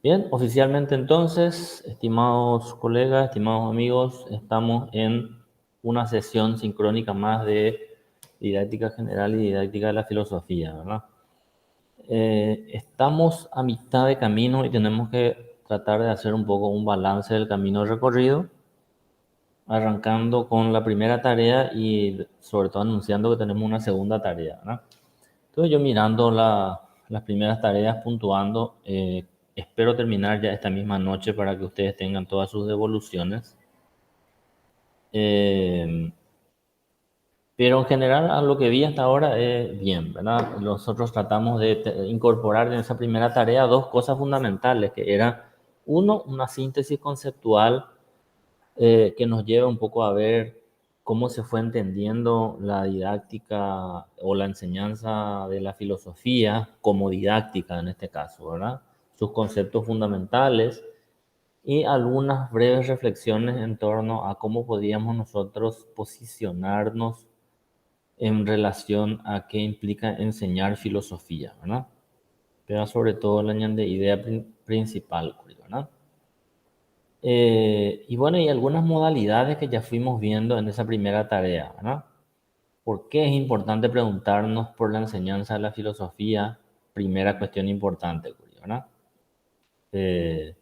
Bien, oficialmente entonces, estimados colegas, estimados amigos, estamos en una sesión sincrónica más de didáctica general y didáctica de la filosofía, ¿verdad? Estamos a mitad de camino y tenemos que tratar de hacer un poco un balance del camino recorrido, arrancando con la primera tarea y sobre todo anunciando que tenemos una segunda tarea, ¿verdad? Entonces yo mirando las primeras tareas, puntuando, espero terminar ya esta misma noche para que ustedes tengan todas sus devoluciones. Eh, pero en general a lo que vi hasta ahora es bien, ¿verdad? Nosotros tratamos de incorporar en esa primera tarea dos cosas fundamentales, que eran, uno, una síntesis conceptual que nos lleva un poco a ver cómo se fue entendiendo la didáctica o la enseñanza de la filosofía como didáctica en este caso, ¿verdad? Sus conceptos fundamentales y algunas breves reflexiones en torno a cómo podíamos nosotros posicionarnos en relación a qué implica enseñar filosofía, ¿verdad? Pero sobre todo la idea principal, ¿verdad? Y bueno, y algunas modalidades que ya fuimos viendo en esa primera tarea, ¿verdad? ¿Por qué es importante preguntarnos por la enseñanza de la filosofía? Primera cuestión importante, ¿verdad? Eh,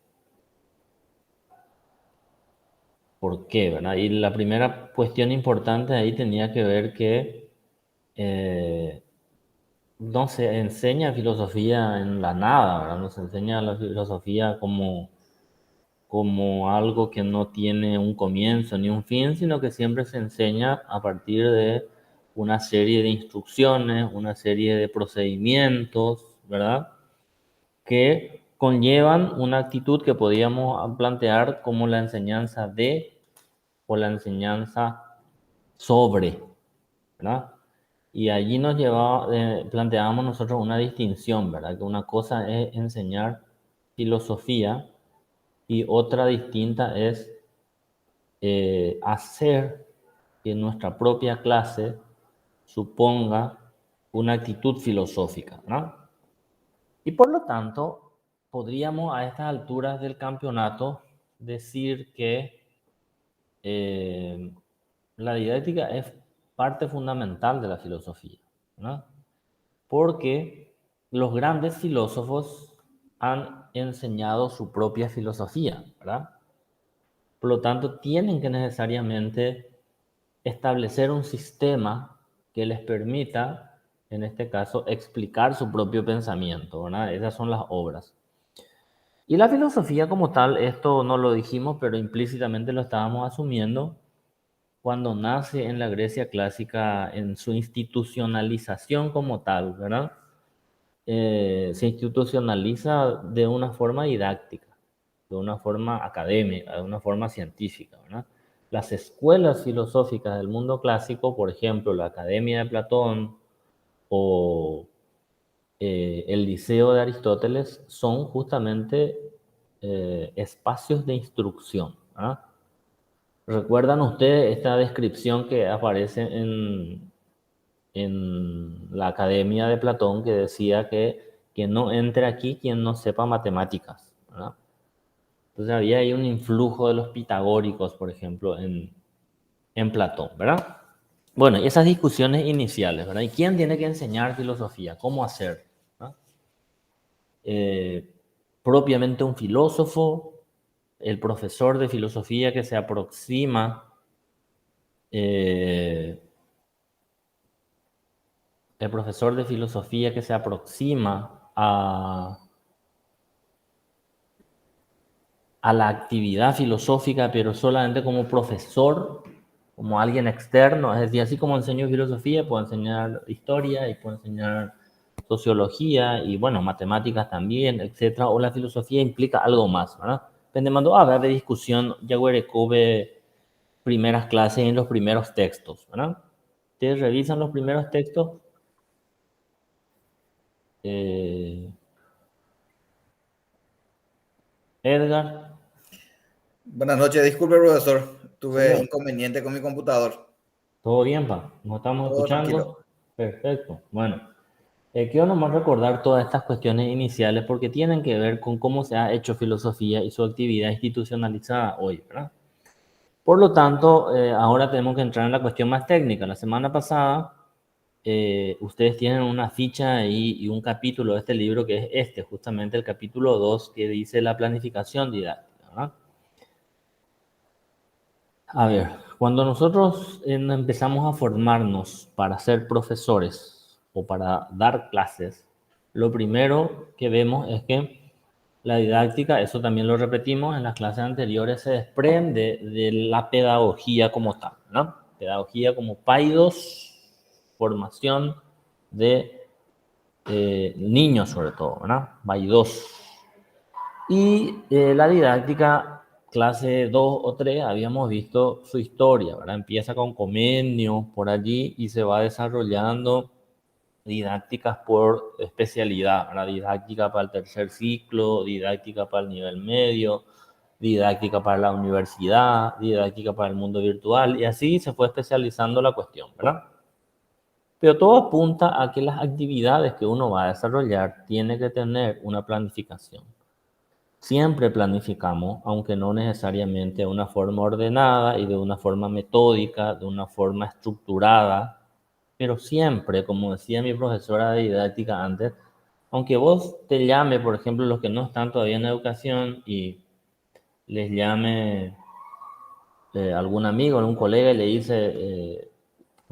¿Por qué, verdad? Y la primera cuestión importante ahí tenía que ver que eh, no se enseña filosofía en la nada, ¿verdad? No se enseña la filosofía como algo que no tiene un comienzo ni un fin, sino que siempre se enseña a partir de una serie de instrucciones, una serie de procedimientos, ¿verdad? Que conllevan una actitud que podríamos plantear como la enseñanza de o la enseñanza sobre, ¿verdad? Y allí nos llevaba, planteábamos nosotros una distinción, ¿verdad? Que una cosa es enseñar filosofía y otra distinta es hacer que nuestra propia clase suponga una actitud filosófica, ¿no? Y por lo tanto, podríamos a estas alturas del campeonato decir que eh, la didáctica es parte fundamental de la filosofía, ¿no? Porque los grandes filósofos han enseñado su propia filosofía, ¿verdad? Por lo tanto, tienen que necesariamente establecer un sistema que les permita, en este caso, explicar su propio pensamiento, ¿verdad? Esas son las obras. Y la filosofía como tal, esto no lo dijimos, pero implícitamente lo estábamos asumiendo, cuando nace en la Grecia clásica, en su institucionalización como tal, ¿verdad? Se institucionaliza de una forma didáctica, de una forma académica, de una forma científica, ¿verdad? Las escuelas filosóficas del mundo clásico, por ejemplo, la Academia de Platón o el Liceo de Aristóteles, son justamente espacios de instrucción, ¿verdad? ¿Recuerdan ustedes esta descripción que aparece en la Academia de Platón que decía que no entre aquí quien no sepa matemáticas, ¿verdad? Entonces había ahí un influjo de los pitagóricos, por ejemplo, en Platón, ¿verdad? Bueno, y esas discusiones iniciales, ¿verdad? ¿Y quién tiene que enseñar filosofía? ¿Cómo hacer? ¿verdad? Eh, Propiamente un filósofo, el profesor de filosofía que se aproxima, eh, el profesor de filosofía que se aproxima a la actividad filosófica, pero solamente como profesor, como alguien externo. Es decir, así como enseño filosofía, puedo enseñar historia y puedo enseñar sociología y, bueno, matemáticas también, etcétera. O la filosofía implica algo más, ¿verdad? Pendemando a ver de discusión, ya cube primeras clases en los primeros textos, ¿verdad? Ustedes revisan los primeros textos. Eh, Edgar, Buenas noches, disculpe, profesor. Tuve señor. inconveniente con mi computador. ¿Todo bien, pa? ¿Nos estamos Todo tranquilo. escuchando? Perfecto. Bueno, Quiero nomás recordar todas estas cuestiones iniciales porque tienen que ver con cómo se ha hecho filosofía y su actividad institucionalizada hoy, ¿verdad? Por lo tanto, ahora tenemos que entrar en la cuestión más técnica. La semana pasada, ustedes tienen una ficha ahí y un capítulo de este libro que es este, justamente el capítulo 2, que dice la planificación didáctica, ¿verdad? A ver, cuando nosotros empezamos a formarnos para ser profesores o para dar clases, lo primero que vemos es que la didáctica, eso también lo repetimos en las clases anteriores, se desprende de la pedagogía como tal, ¿no? Pedagogía como paidos, formación de niños sobre todo, ¿verdad? Paidos. Y la didáctica, clase 2 o 3, habíamos visto su historia, ¿verdad? Empieza con Comenio por allí y se va desarrollando didácticas por especialidad, ¿verdad? Didáctica para el tercer ciclo, didáctica para el nivel medio, didáctica para la universidad, didáctica para el mundo virtual, y así se fue especializando la cuestión, ¿verdad? Pero todo apunta a que las actividades que uno va a desarrollar tiene que tener una planificación. Siempre planificamos, aunque no necesariamente de una forma ordenada y de una forma metódica, de una forma estructurada, pero siempre, como decía mi profesora de didáctica antes, aunque vos te llame, por ejemplo, los que no están todavía en educación y les llame algún amigo, algún colega y le dice,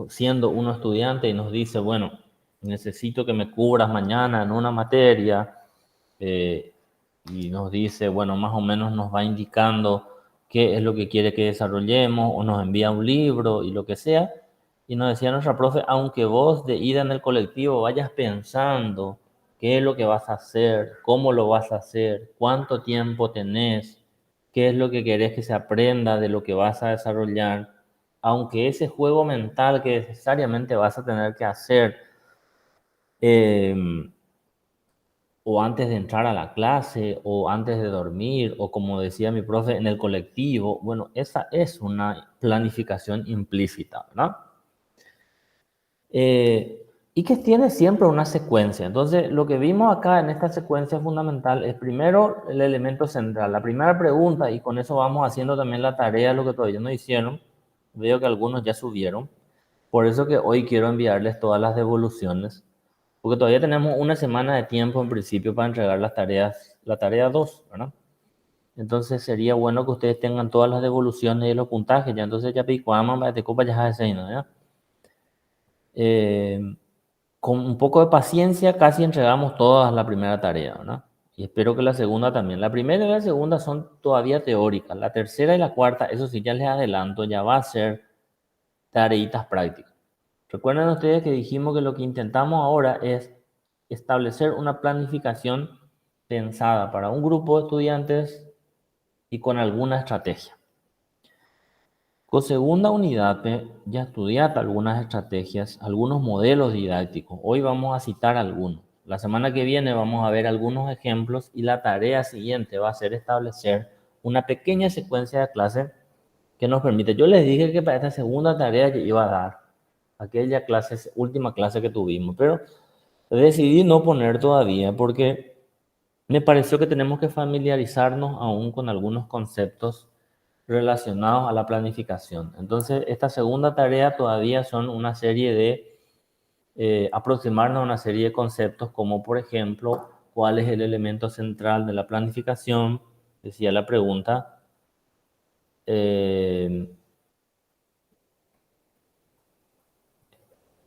siendo uno estudiante y nos dice, bueno, necesito que me cubras mañana en una materia, eh, y nos dice, bueno, más o menos nos va indicando qué es lo que quiere que desarrollemos o nos envía un libro y lo que sea. Y nos decía nuestra profe, aunque vos de ida en el colectivo vayas pensando qué es lo que vas a hacer, cómo lo vas a hacer, cuánto tiempo tenés, qué es lo que querés que se aprenda de lo que vas a desarrollar, aunque ese juego mental que necesariamente vas a tener que hacer, eh, o antes de entrar a la clase, o antes de dormir, o como decía mi profe, en el colectivo. Bueno, esa es una planificación implícita, ¿verdad? Y que tiene siempre una secuencia. Entonces, lo que vimos acá en esta secuencia fundamental es primero el elemento central, la primera pregunta, y con eso vamos haciendo también la tarea, lo que todavía no hicieron. Veo que algunos ya subieron. Por eso que hoy quiero enviarles todas las devoluciones, porque todavía tenemos una semana de tiempo en principio para entregar las tareas, la tarea 2, ¿verdad? Entonces sería bueno que ustedes tengan todas las devoluciones y los puntajes, ya entonces ya picuaman, te copa ya de ¿ya? Eh, con un poco de paciencia casi entregamos todas la primera tarea, ¿verdad? Y espero que la segunda también. La primera y la segunda son todavía teóricas. La tercera y la cuarta, eso sí ya les adelanto, ya va a ser tareitas prácticas. Recuerden ustedes que dijimos que lo que intentamos ahora es establecer una planificación pensada para un grupo de estudiantes y con alguna estrategia. Con segunda unidad ya estudiaste algunas estrategias, algunos modelos didácticos. Hoy vamos a citar algunos. La semana que viene vamos a ver algunos ejemplos y la tarea siguiente va a ser establecer una pequeña secuencia de clases que nos permite. Yo les dije que para esta segunda tarea que iba a dar aquella clase, última clase que tuvimos, pero decidí no poner todavía porque me pareció que tenemos que familiarizarnos aún con algunos conceptos relacionados a la planificación. Entonces, esta segunda tarea todavía son una serie de aproximarnos a una serie de conceptos como, por ejemplo, cuál es el elemento central de la planificación, decía la pregunta, eh,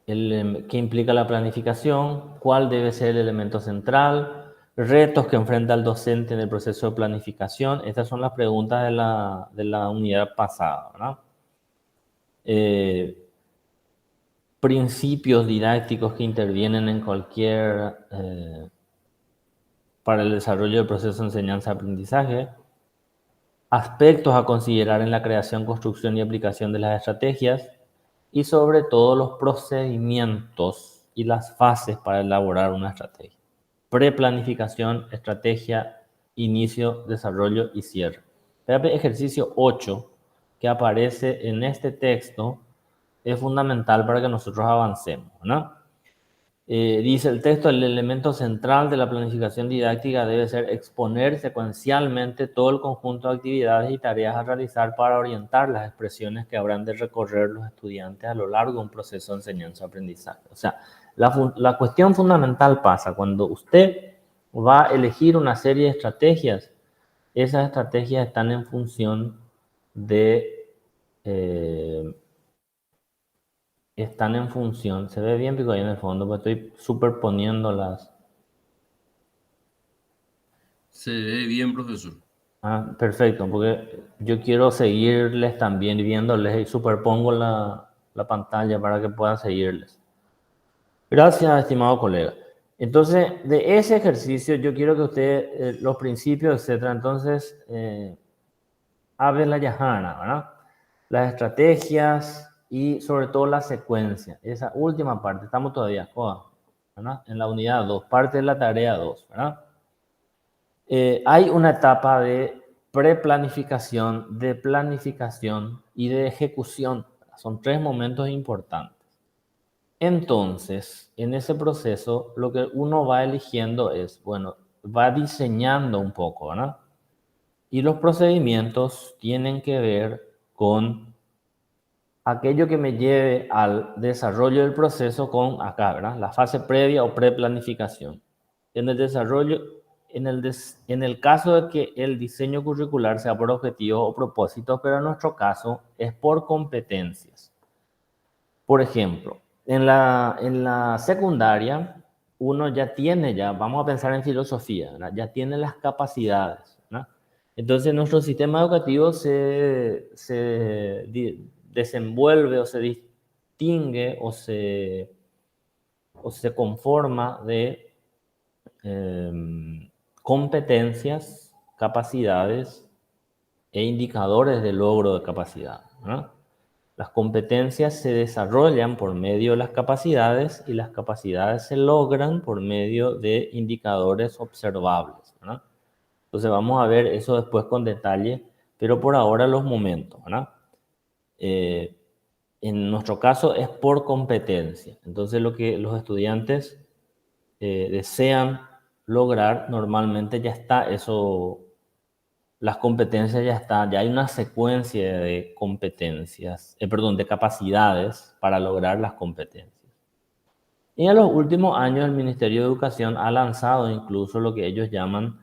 qué implica la planificación, cuál debe ser el elemento central, retos que enfrenta el docente en el proceso de planificación. Estas son las preguntas de la unidad pasada, ¿verdad? Principios didácticos que intervienen en cualquier, para el desarrollo del proceso de enseñanza-aprendizaje, aspectos a considerar en la creación, construcción y aplicación de las estrategias, y sobre todo los procedimientos y las fases para elaborar una estrategia. Preplanificación, estrategia, inicio, desarrollo y cierre. El ejercicio 8 que aparece en este texto es fundamental para que nosotros avancemos, ¿no? Dice el texto, el elemento central de la planificación didáctica debe ser exponer secuencialmente todo el conjunto de actividades y tareas a realizar para orientar las expresiones que habrán de recorrer los estudiantes a lo largo de un proceso de enseñanza-aprendizaje. O sea, la cuestión fundamental pasa cuando usted va a elegir una serie de estrategias. Esas estrategias están en función de... están en función, se ve bien pico ahí en el fondo, pero estoy superponiendo las... Se ve bien, profesor. Ah, perfecto, porque yo quiero seguirles también viéndoles y superpongo la pantalla para que puedan seguirles. Gracias, estimado colega. Entonces, de ese ejercicio yo quiero que usted, los principios, etcétera, entonces, Abe la Yahana, ¿verdad? Las estrategias y sobre todo la secuencia. Esa última parte, estamos todavía, ¿verdad? En la unidad 2, parte de la tarea 2, ¿verdad? Hay una etapa de preplanificación, de planificación y de ejecución. Son 3 momentos importantes. Entonces, en ese proceso, lo que uno va eligiendo es, bueno, va diseñando un poco, ¿verdad? Y los procedimientos tienen que ver con aquello que me lleve al desarrollo del proceso con acá, ¿verdad? La fase previa o preplanificación. En el desarrollo, en el caso de que el diseño curricular sea por objetivos o propósitos, pero en nuestro caso es por competencias. Por ejemplo, en la secundaria, uno ya tiene, vamos a pensar en filosofía, ¿verdad? Ya tiene las capacidades, ¿verdad? Entonces, nuestro sistema educativo se desenvuelve o se distingue o se conforma de competencias, capacidades e indicadores de logro de capacidad, ¿verdad? Las competencias se desarrollan por medio de las capacidades y las capacidades se logran por medio de indicadores observables, ¿verdad? Entonces vamos a ver eso después con detalle, pero por ahora los momentos, ¿verdad? En nuestro caso es por competencia. Entonces lo que los estudiantes desean lograr normalmente ya está eso. Las competencias ya están, ya hay una secuencia de competencias, de capacidades para lograr las competencias. Y en los últimos años el Ministerio de Educación ha lanzado incluso lo que ellos llaman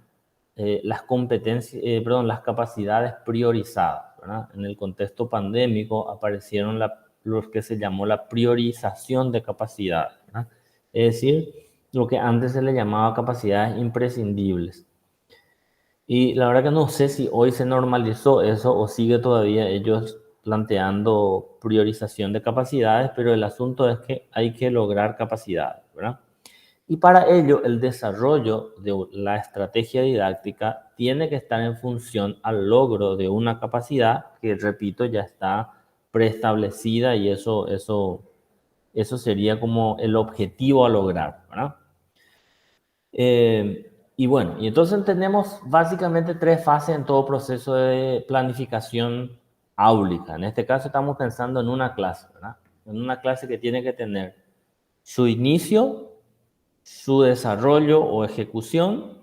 las competencias, las capacidades priorizadas, ¿verdad? En el contexto pandémico aparecieron los que se llamó la priorización de capacidades, ¿verdad? Es decir, lo que antes se le llamaba capacidades imprescindibles. Y la verdad que no sé si hoy se normalizó eso o sigue todavía ellos planteando priorización de capacidades, pero el asunto es que hay que lograr capacidades, ¿verdad? Y para ello el desarrollo de la estrategia didáctica tiene que estar en función al logro de una capacidad que, repito, ya está preestablecida y eso sería como el objetivo a lograr, ¿verdad? Y bueno, y entonces tenemos básicamente 3 fases en todo proceso de planificación áulica. En este caso estamos pensando en una clase, ¿verdad? En una clase que tiene que tener su inicio, su desarrollo o ejecución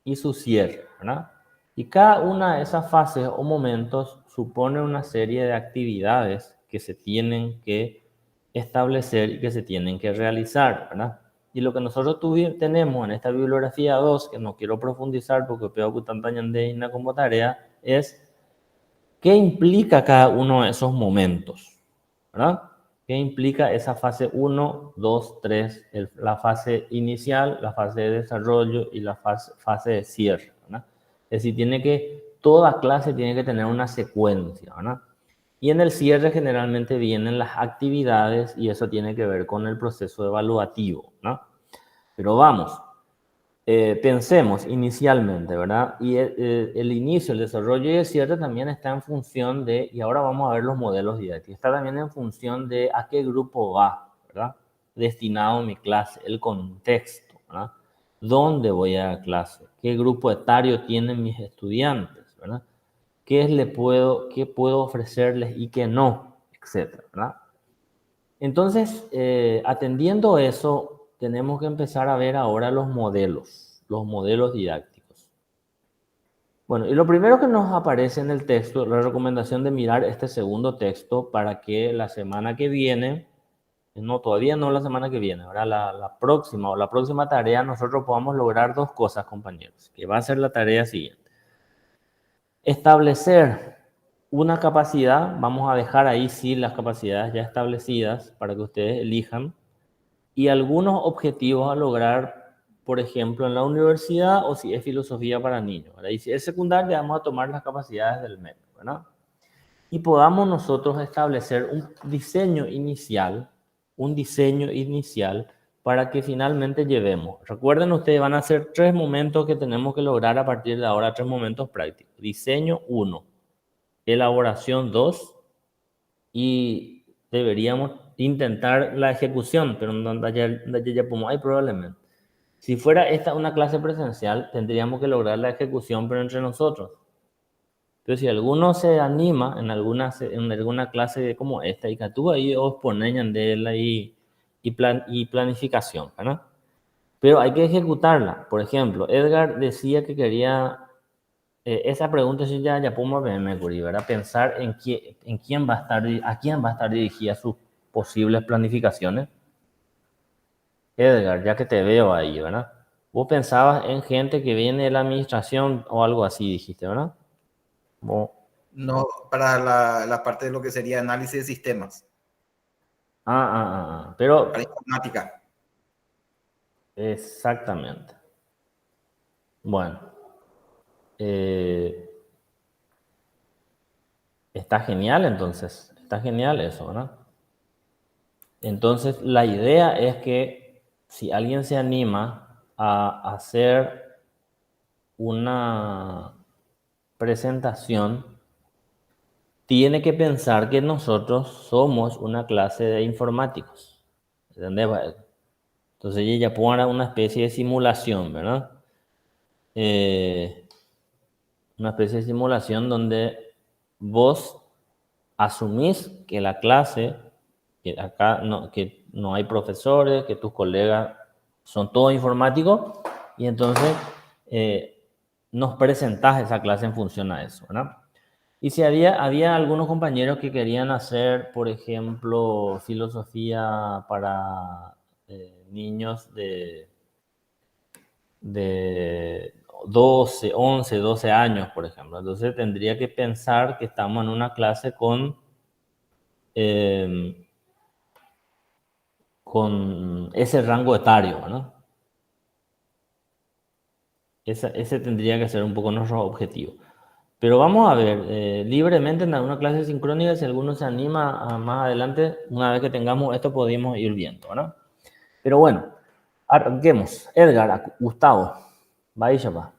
y su cierre, ¿verdad? Y cada una de esas fases o momentos supone una serie de actividades que se tienen que establecer y que se tienen que realizar, ¿verdad? Y lo que nosotros tenemos en esta bibliografía 2, que no quiero profundizar porque veo que tanta ñandeina como tarea, es qué implica cada uno de esos momentos, ¿verdad? ¿Qué implica esa fase 1, 2, 3, la fase inicial, la fase de desarrollo y la fase de cierre, ¿verdad? Es decir, toda clase tiene que tener una secuencia, ¿verdad? Y en el cierre generalmente vienen las actividades y eso tiene que ver con el proceso evaluativo, ¿no? Pero vamos, pensemos inicialmente, ¿verdad? Y el inicio, el desarrollo y el cierre también está en función de, y ahora vamos a ver los modelos didácticos, está también en función de a qué grupo va, ¿verdad? Destinado mi clase, el contexto, ¿verdad? ¿Dónde voy a la clase? ¿Qué grupo etario tienen mis estudiantes, ¿verdad? ¿Qué puedo ofrecerles y qué no, etcétera, ¿verdad? Entonces, atendiendo eso, tenemos que empezar a ver ahora los modelos didácticos. Bueno, y lo primero que nos aparece en el texto, la recomendación de mirar este segundo texto para que la semana que viene, no, todavía no la semana que viene, ahora la próxima tarea nosotros podamos lograr dos cosas, compañeros, que va a ser la tarea siguiente. Establecer una capacidad, vamos a dejar ahí sí las capacidades ya establecidas para que ustedes elijan, y algunos objetivos a lograr, por ejemplo, en la universidad o si es filosofía para niños, ¿verdad? Y si es secundaria, vamos a tomar las capacidades del MEP, ¿verdad? Y podamos nosotros establecer un diseño inicial para que finalmente llevemos. Recuerden ustedes, van a ser 3 momentos que tenemos que lograr a partir de ahora, 3 momentos prácticos. Diseño 1, elaboración 2 y deberíamos intentar la ejecución, pero no hay probablemente. Si fuera esta una clase presencial, tendríamos que lograr la ejecución, pero entre nosotros. Pero si alguno se anima en alguna clase como esta, y que tú ahí os ponen de la y planificación, ¿verdad? Pero hay que ejecutarla. Por ejemplo, Edgar decía que quería esa pregunta sí ya podemos ver, Mercury, ¿verdad? Pensar en quién va a estar dirigida sus posibles planificaciones. Edgar, ya que te veo ahí, ¿verdad? Vos pensabas en gente que viene de la administración o algo así, dijiste, ¿verdad? No, para la parte de lo que sería análisis de sistemas, Pero para informática. exactamente. Bueno, eh, está genial entonces, está genial eso, ¿verdad? Entonces, la idea es que si alguien se anima a hacer una presentación, tiene que pensar que nosotros somos una clase de informáticos. ¿Entendés? Entonces, ella pone una especie de simulación, ¿verdad? Una especie de simulación donde vos asumís que la clase, que acá que no hay profesores, que tus colegas son todos informáticos, y entonces nos presentás esa clase en función a eso, ¿verdad? Y si había algunos compañeros que querían hacer, por ejemplo, filosofía para niños de 12 años, por ejemplo. Entonces tendría que pensar que estamos en una clase eh, con ese rango etario, ¿no? Ese tendría que ser un poco nuestro objetivo. Pero vamos a ver, libremente en alguna clase sincrónica, si alguno se anima más adelante, una vez que tengamos esto, podemos ir viendo, ¿no? Pero bueno, arranquemos. Edgar, Gustavo, vaya va.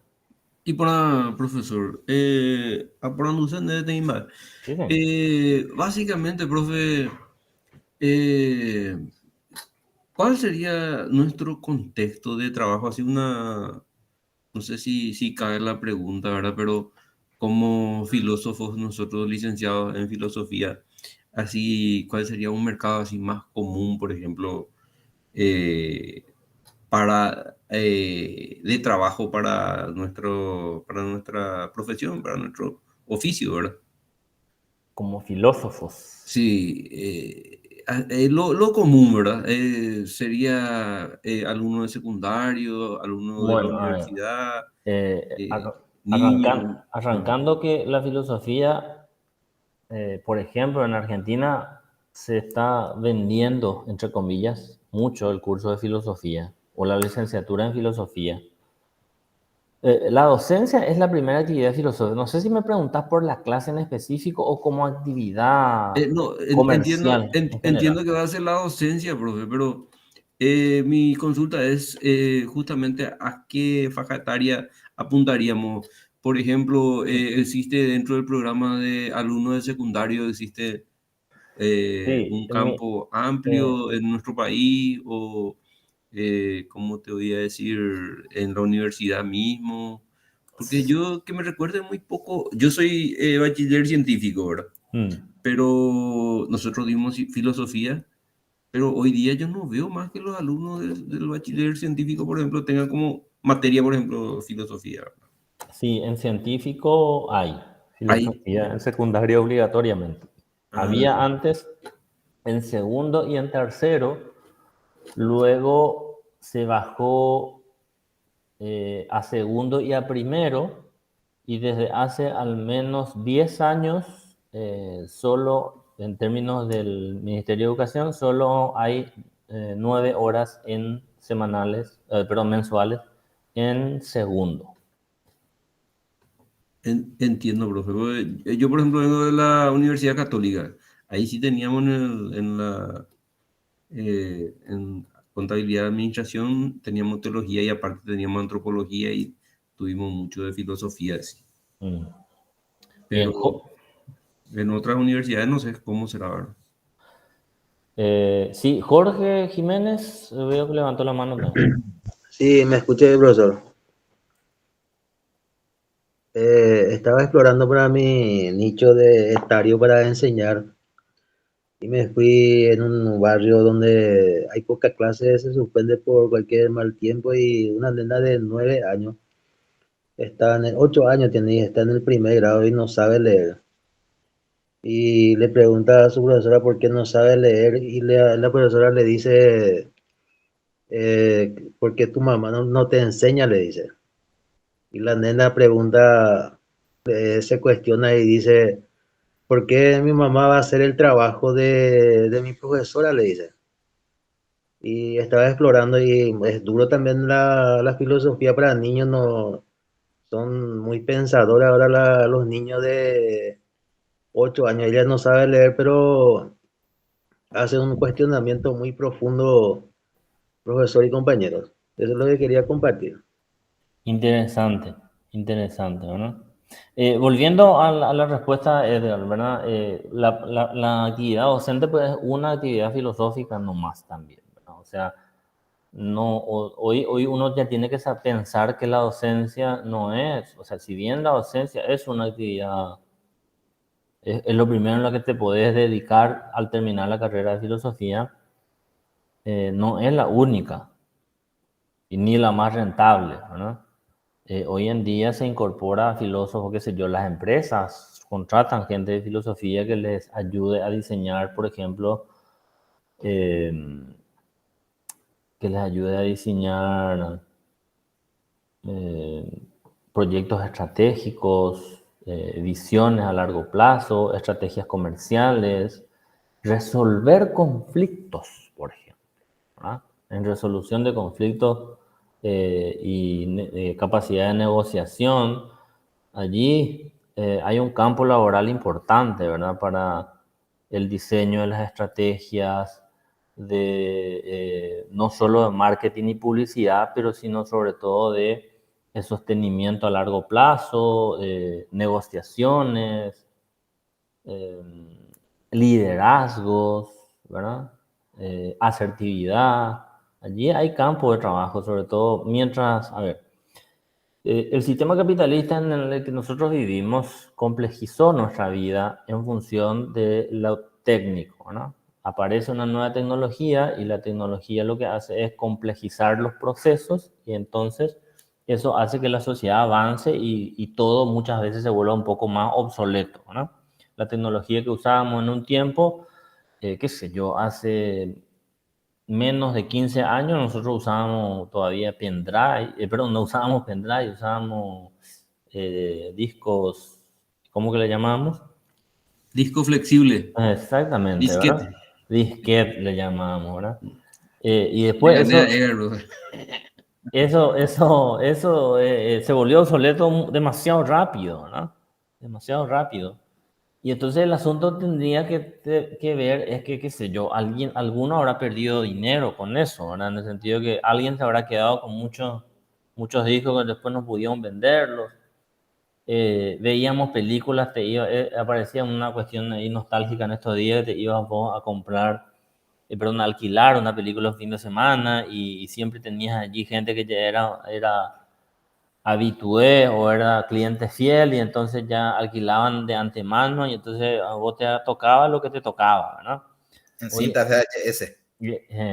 Y para profesor, a producción de Teimba, Sí, básicamente, profe, eh, ¿cuál sería nuestro contexto de trabajo? Así no sé si cabe la pregunta, ¿verdad? Pero como filósofos, nosotros licenciados en filosofía, así, ¿cuál sería un mercado así más común, por ejemplo, eh, de trabajo para nuestra profesión, para nuestro oficio, ¿verdad? como filósofos. Sí, lo común, ¿verdad? Sería alumno de secundario, alumno de la Bueno, a ver, universidad, eh, eh, niño. arrancando que la filosofía, por ejemplo, en Argentina se está vendiendo, entre comillas, mucho el curso de filosofía o la licenciatura en filosofía. La docencia es la primera actividad filosófica. No sé si me preguntas por la clase en específico o como actividad No, comercial en general. entiendo que va a ser la docencia, profe, pero mi consulta es justamente a qué faja etaria apuntaríamos. Por ejemplo, existe dentro del programa de alumnos de secundario, existe Sí, un campo eh, amplio en nuestro país o, ¿cómo te voy a decir?, en la universidad mismo. Porque yo, que me recuerde muy poco, yo soy bachiller científico, ¿verdad? mm, Pero nosotros dimos filosofía pero hoy día yo no veo más que los alumnos del bachiller científico, por ejemplo, tengan como materia, por ejemplo, filosofía. Sí, en científico hay Hay, filosofía, en secundaria obligatoriamente. Había ya. antes en segundo y en tercero, luego se bajó a segundo y a primero, y desde hace al menos 10 años, solo en términos del Ministerio de Educación, solo hay 9 horas en semanales, perdón, mensuales en segundo. Entiendo, profe. Yo, por ejemplo, vengo de la Universidad Católica. Ahí sí teníamos en contabilidad de administración, teníamos teología y aparte teníamos antropología y tuvimos mucho de filosofía, sí. Mm. Bien, Pero en otras universidades no sé cómo será ahora. sí, Jorge Jiménez, veo que levantó la mano también. Sí, me escuché, profesor. Estaba explorando para mi nicho de estadio para enseñar y me fui en un barrio donde hay pocas clases, se suspende por cualquier mal tiempo y una nena de 9 años, está en 8 años tiene, y está en el primer grado y no sabe leer. Y le pregunta a su profesora por qué no sabe leer y la profesora le dice, ¿por qué tu mamá no te enseña? Le dice. Y la nena pregunta, se cuestiona y dice, ¿por qué mi mamá va a hacer el trabajo de mi profesora? Le dice. Y estaba explorando y es duro también la filosofía para niños, no son muy pensadores ahora los niños de 8 años, ella no sabe leer, pero hace un cuestionamiento muy profundo, profesor y compañeros. Eso es lo que quería compartir. Interesante, interesante, ¿verdad? Volviendo a la respuesta, Edgar, ¿verdad? La actividad docente pues, es una actividad filosófica nomás también, ¿verdad? O sea, no, hoy uno ya tiene que pensar que la docencia no es, o sea, si bien la docencia es una actividad, es lo primero en lo que te puedes dedicar al terminar la carrera de filosofía, no es la única y ni la más rentable, ¿verdad? Hoy en día se incorpora a filósofos, qué sé yo, las empresas contratan gente de filosofía que les ayude a diseñar, por ejemplo, eh, que les ayude a diseñar eh, proyectos estratégicos, visiones a largo plazo, estrategias comerciales, resolver conflictos, por ejemplo, ¿verdad? En resolución de conflictos y capacidad de negociación. Allí hay un campo laboral importante, ¿verdad? Para el diseño de las estrategias no solo de marketing y publicidad, pero sino sobre todo de el sostenimiento a largo plazo, negociaciones, eh, liderazgos, ¿verdad? Asertividad. Allí hay campo de trabajo, sobre todo mientras, a ver, el sistema capitalista en el que nosotros vivimos complejizó nuestra vida en función de lo técnico, ¿no? Aparece una nueva tecnología y la tecnología lo que hace es complejizar los procesos y entonces eso hace que la sociedad avance y todo muchas veces se vuelva un poco más obsoleto, ¿no? La tecnología que usábamos en un tiempo, qué sé yo, hace menos de 15 años nosotros usábamos todavía pendrive, perdón, no usábamos pendrive, usábamos discos, ¿cómo que le llamamos? Disco flexible, Exactamente, ¿verdad? disquete. Disquete le llamábamos, ¿verdad? Y Le después gané a Edgar, profe. eso se volvió obsoleto demasiado rápido, ¿verdad? Demasiado rápido. Y entonces el asunto tendría que ver es que, qué sé yo, alguno habrá perdido dinero con eso, ¿verdad? En el sentido que alguien se habrá quedado con muchos discos que después no pudieron venderlos. Veíamos películas, aparecía una cuestión ahí nostálgica en estos días, te ibas vos a comprar, perdón, a alquilar una película el fin de semana y siempre tenías allí gente que ya era habitué o era cliente fiel y entonces ya alquilaban de antemano y entonces a vos te tocaba lo que te tocaba, ¿verdad? En Hoy, cintas VHS.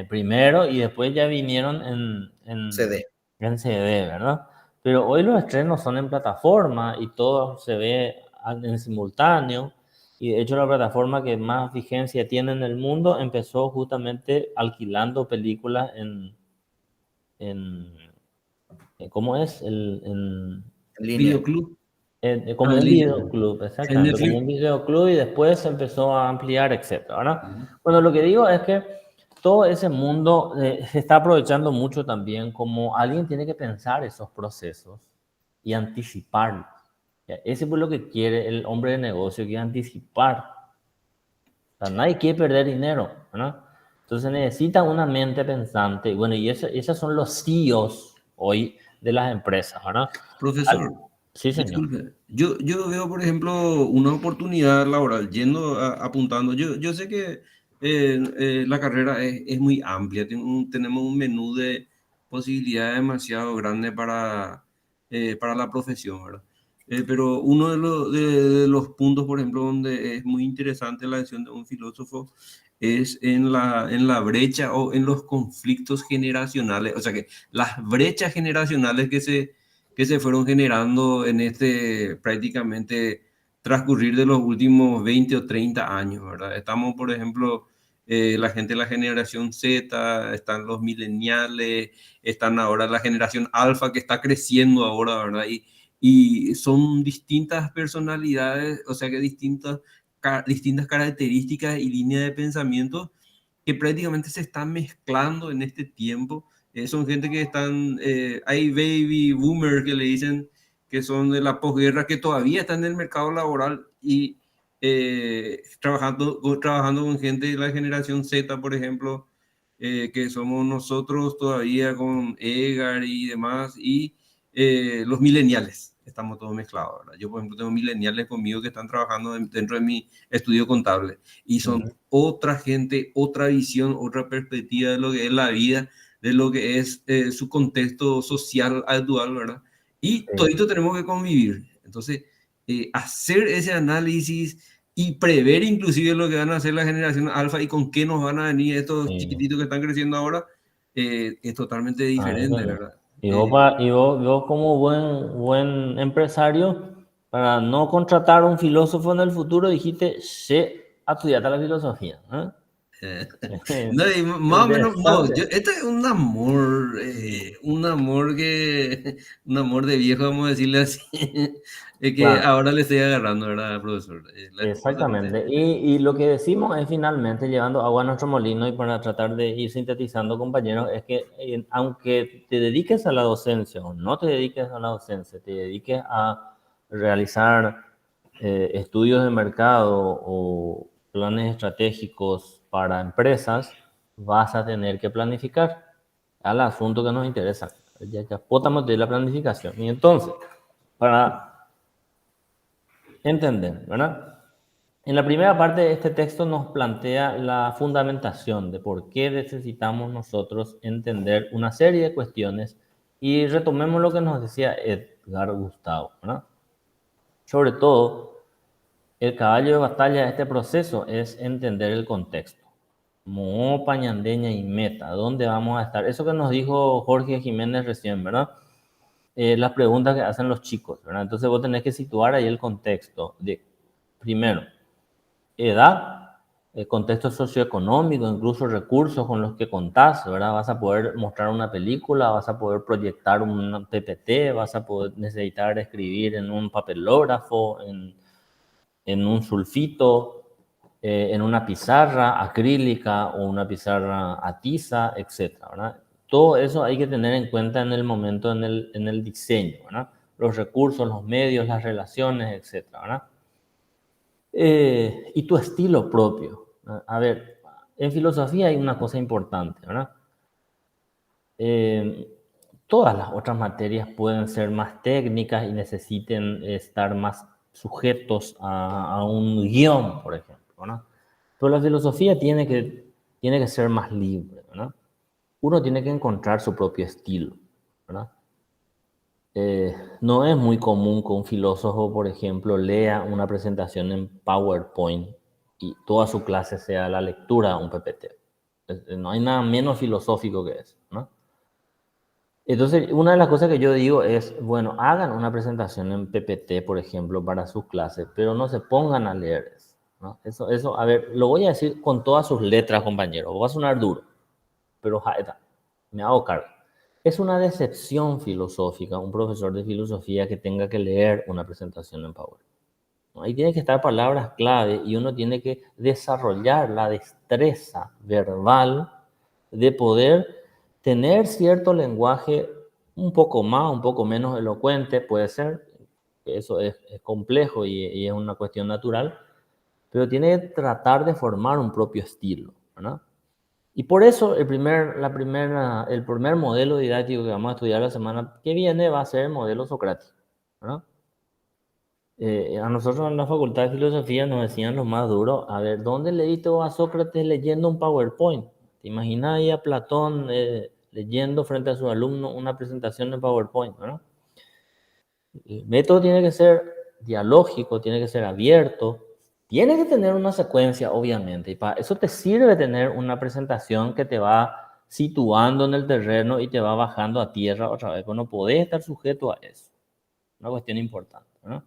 primero y después ya vinieron CD. en CD, ¿verdad? Pero hoy los estrenos son en plataforma y todo se ve en simultáneo. Y de hecho la plataforma que más vigencia tiene en el mundo empezó justamente alquilando películas en ¿cómo es? En línea. Videoclub. Como En un línea. videoclub, En exactamente, como Netflix. un videoclub y después se empezó a ampliar, etcétera, ¿verdad? Ujú. Bueno, lo que digo es que todo ese mundo se está aprovechando mucho también, como alguien tiene que pensar esos procesos y anticiparlos. Ya, ese es lo que quiere el hombre de negocio, que anticipar. O sea, nadie quiere perder dinero, ¿verdad? Entonces necesita una mente pensante. Y bueno, y esos son los CEOs hoy de las empresas, ¿verdad? Profesor, Sí, señor. disculpe. Yo veo, por ejemplo, una oportunidad laboral, apuntando. Yo sé que la carrera es muy amplia, tenemos un menú de posibilidades demasiado grande para la profesión, ¿verdad? Pero uno de los puntos, por ejemplo, donde es muy interesante la decisión de un filósofo es en la brecha o en los conflictos generacionales, o sea que las brechas generacionales que se fueron generando en este prácticamente transcurrir de los últimos 20 o 30 años, ¿verdad? Estamos, por ejemplo, la gente de la generación Z, están los millennials, están ahora la generación alfa que está creciendo ahora, ¿verdad? Y son distintas personalidades, o sea que distintas características y líneas de pensamiento que prácticamente se están mezclando en este tiempo. Son gente que están, hay baby boomers que le dicen que son de la posguerra, que todavía están en el mercado laboral y trabajando con gente de la generación Z, por ejemplo, que somos nosotros todavía con Edgar y demás, y los millennials. Estamos todos mezclados, ¿verdad? Yo, por ejemplo, tengo millennials conmigo que están trabajando dentro de mi estudio contable y son otra gente, otra visión, otra perspectiva de lo que es la vida, de lo que es su contexto social actual, ¿verdad? Y todito tenemos que convivir. Entonces, hacer ese análisis y prever inclusive lo que van a hacer la generación alfa y con qué nos van a venir estos chiquititos que están creciendo ahora, es totalmente diferente, ¿verdad? Y vos como buen empresario, para no contratar un filósofo en el futuro, dijiste, a estudiar la filosofía. No, y más o menos, no, este es un amor un amor de viejo, vamos a decirle así, es que Claro. ahora le estoy agarrando, ¿verdad, profesor? La esposa, Exactamente. Y lo que decimos es finalmente, llevando agua a nuestro molino y para tratar de ir sintetizando, compañeros, es que aunque te dediques a la docencia o no te dediques a la docencia, te dediques a realizar estudios de mercado o planes estratégicos para empresas, vas a tener que planificar al asunto que nos interesa. Ya podemos de la planificación. Y entonces, para entender, ¿verdad? En la primera parte de este texto nos plantea la fundamentación de por qué necesitamos nosotros entender una serie de cuestiones y retomemos lo que nos decía Edgar Gustavo, ¿no? Sobre todo, el caballo de batalla de este proceso es entender el contexto. Moó, pañandeña y meta, ¿dónde vamos a estar? Eso que nos dijo Jorge Jiménez recién, ¿verdad? Las preguntas que hacen los chicos, ¿verdad? Entonces vos tenés que situar ahí el contexto de, primero, edad, el contexto socioeconómico, incluso recursos con los que contás, ¿verdad? Vas a poder mostrar una película, vas a poder proyectar un PPT, vas a poder necesitar escribir en un papelógrafo, en un sulfito, en una pizarra acrílica o una pizarra a tiza, etcétera, ¿verdad? Todo eso hay que tener en cuenta en el momento, en el diseño, ¿verdad? Los recursos, los medios, las relaciones, etcétera, ¿verdad? Y tu estilo propio. A ver, en filosofía hay una cosa importante, ¿verdad? Todas las otras materias pueden ser más técnicas y necesiten estar más sujetos a un guión, por ejemplo, ¿verdad? Pero la filosofía tiene que ser más libre, ¿verdad? Uno tiene que encontrar su propio estilo, ¿verdad? No es muy común que un filósofo, por ejemplo, lea una presentación en PowerPoint y toda su clase sea la lectura de un PPT. No hay nada menos filosófico que eso, ¿no? Entonces, una de las cosas que yo digo es, bueno, hagan una presentación en PPT, por ejemplo, para sus clases, pero no se pongan a leer eso, ¿no? Eso, a ver, lo voy a decir con todas sus letras, compañeros. Va a sonar duro, pero me hago cargo. Es una decepción filosófica un profesor de filosofía que tenga que leer una presentación en PowerPoint, ¿no? Ahí tienen que estar palabras clave y uno tiene que desarrollar la destreza verbal de poder tener cierto lenguaje un poco más, un poco menos elocuente, puede ser, eso es complejo y es una cuestión natural, pero tiene que tratar de formar un propio estilo, ¿verdad? Y por eso el primer modelo didáctico que vamos a estudiar la semana que viene va a ser el modelo socrático, ¿verdad? A nosotros en la Facultad de Filosofía nos decían lo más duro, a ver, ¿dónde leíste vos a Sócrates leyendo un PowerPoint? ¿Te imaginas ahí a Platón leyendo frente a sus alumnos una presentación de PowerPoint, ¿no? El método tiene que ser dialógico, tiene que ser abierto, tiene que tener una secuencia, obviamente, y para eso te sirve tener una presentación que te va situando en el terreno y te va bajando a tierra otra vez, pero no podés estar sujeto a eso. Una cuestión importante, ¿no?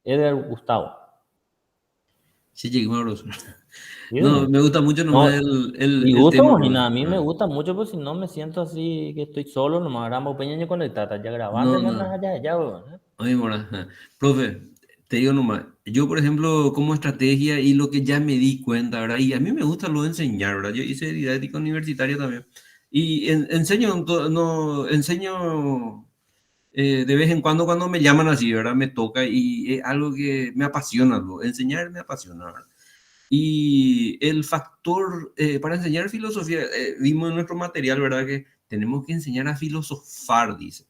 Edgar Gustavo. Sí, llegué, Mauro. ¿Sí? No, me gusta mucho No, nomás y el gusto, tema, imagina, bro. a mí me gusta mucho, pues si no me siento así que estoy solo, nomás grabo pequeño conectada, ya grabando, No, no, no. ya, weón, ¿eh? Ay, mora. Ajá. Profe, te digo nomás, yo por ejemplo como estrategia y lo que ya me di cuenta, ¿verdad? Y a mí me gusta lo de enseñar, ¿verdad? Yo hice didáctica universitaria también. Y enseño, no, enseño de vez en cuando me llaman así, ¿verdad? Me toca y es algo que me apasiona, enseñar me apasiona, ¿verdad? Y el factor, para enseñar filosofía, vimos en nuestro material, ¿verdad? Que tenemos que enseñar a filosofar, dice.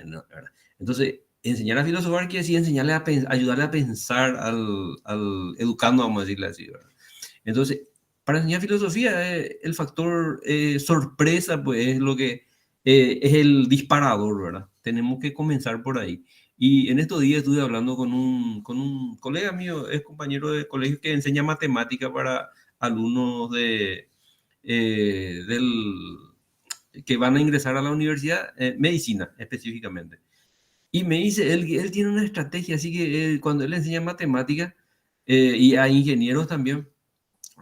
No, ¿verdad? Entonces, enseñar a filosofar quiere decir enseñarle a ayudarle a pensar al educando, vamos a decirle así, ¿verdad? Entonces, para enseñar filosofía, el factor sorpresa, pues es lo que es el disparador, ¿verdad? Tenemos que comenzar por ahí. Y en estos días estuve hablando con un colega mío, es compañero de colegio que enseña matemática para alumnos que van a ingresar a la universidad, medicina específicamente. Y me dice, él tiene una estrategia, así que cuando él enseña matemática y a ingenieros también,